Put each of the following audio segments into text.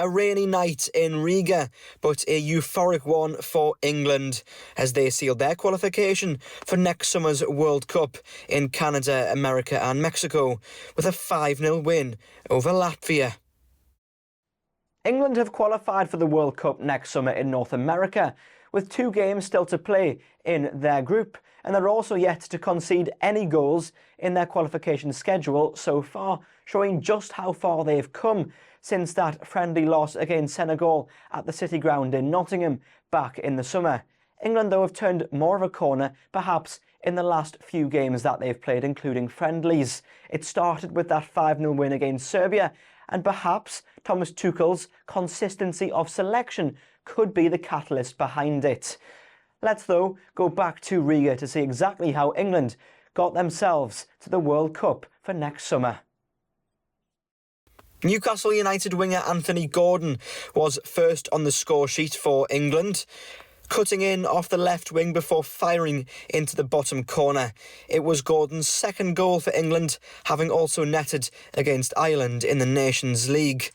A rainy night in Riga, but a euphoric one for England as they sealed their qualification for next summer's World Cup in Canada, America and Mexico with a 5-0 win over Latvia. England have qualified for the World Cup next summer in North America, with 2 games still to play in their group, and they're also yet to concede any goals in their qualification schedule so far, showing just how far they've come since that friendly loss against Senegal at the City Ground in Nottingham back in the summer. England, though, have turned more of a corner, perhaps in the last few games that they've played, including friendlies. It started with that 5-0 win against Serbia, and perhaps Thomas Tuchel's consistency of selection could be the catalyst behind it. Let's, though, go back to Riga to see exactly how England got themselves to the World Cup for next summer. Newcastle United winger Anthony Gordon was first on the score sheet for England, cutting in off the left wing before firing into the bottom corner. It was Gordon's second goal for England, having also netted against Ireland in the Nations League.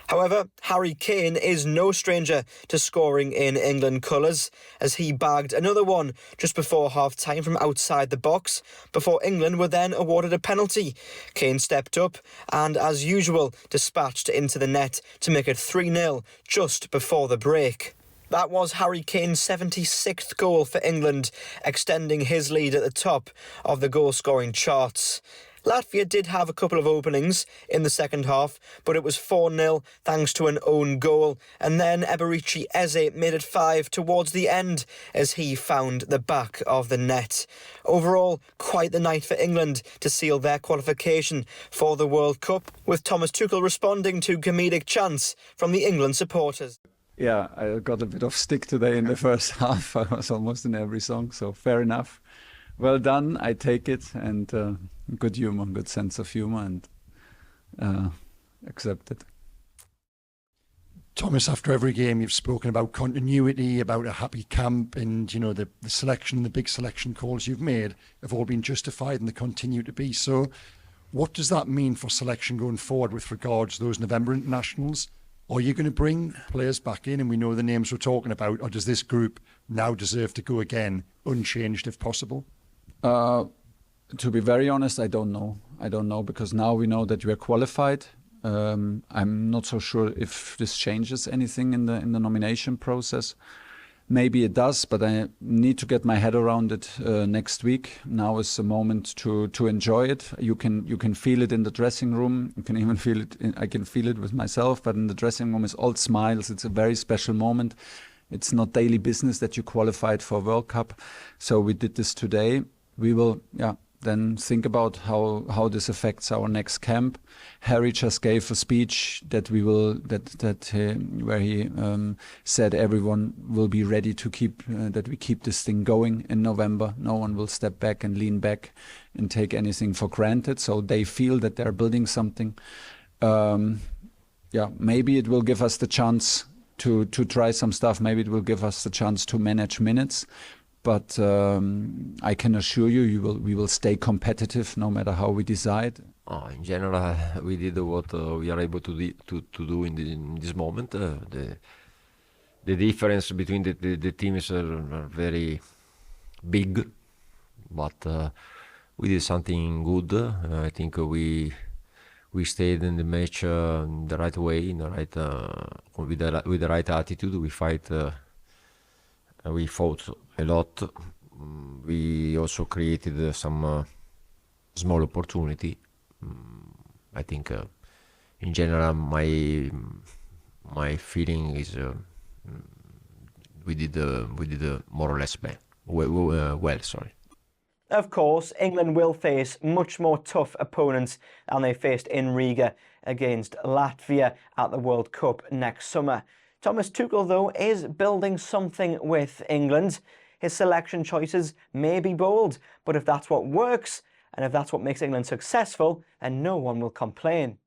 However, Harry Kane is no stranger to scoring in England colours, as he bagged another one just before half-time from outside the box, before England were then awarded a penalty. Kane stepped up and, as usual, dispatched into the net to make it 3-0 just before the break. That was Harry Kane's 76th goal for England, extending his lead at the top of the goal-scoring charts. Latvia did have a couple of openings in the second half, but it was 4-0 thanks to an own goal, and then Eberici Eze made it 5 towards the end as he found the back of the net. Overall, quite the night for England to seal their qualification for the World Cup, with Thomas Tuchel responding to comedic chants from the England supporters. Yeah, I got a bit of stick today in the first half. I was almost in every song, so fair enough. Well done, I take it, and good humor, good sense of humor, and accept it. Thomas, after every game you've spoken about continuity, about a happy camp, and you know the selection, the big selection calls you've made have all been justified and they continue to be. So what does that mean for selection going forward with regards to those November internationals? Are you going to bring players back in, and we know the names we're talking about, or does this group now deserve to go again, unchanged if possible? To be very honest, I don't know. I don't know, because now we know that we are qualified. I'm not so sure if this changes anything in the nomination process. Maybe it does, but I need to get my head around it next week. Now is the moment to enjoy it. You can feel it in the dressing room. You can even feel it. I can feel it with myself. But in the dressing room, it's all smiles. It's a very special moment. It's not daily business that you qualified for World Cup. So we did this today. We will, then think about how this affects our next camp. Harry just gave a speech that where he said everyone will be ready to keep that we keep this thing going in November. No one will step back and lean back and take anything for granted. So they feel that they're building something. Maybe it will give us the chance to try some stuff. Maybe it will give us the chance to manage minutes. But I can assure you, we will stay competitive no matter how we decide. In general, we did what we are able to do in this moment. The difference between the teams are very big, but we did something good. I think we stayed in the match in the right way, in the right with the right attitude. We fought a lot. We also created some small opportunity. I think, in general, my feeling is we did more or less well. Sorry. Of course, England will face much more tough opponents than they faced in Riga against Latvia at the World Cup next summer. Thomas Tuchel, though, is building something with England. His selection choices may be bold, but if that's what works, and if that's what makes England successful, then no one will complain.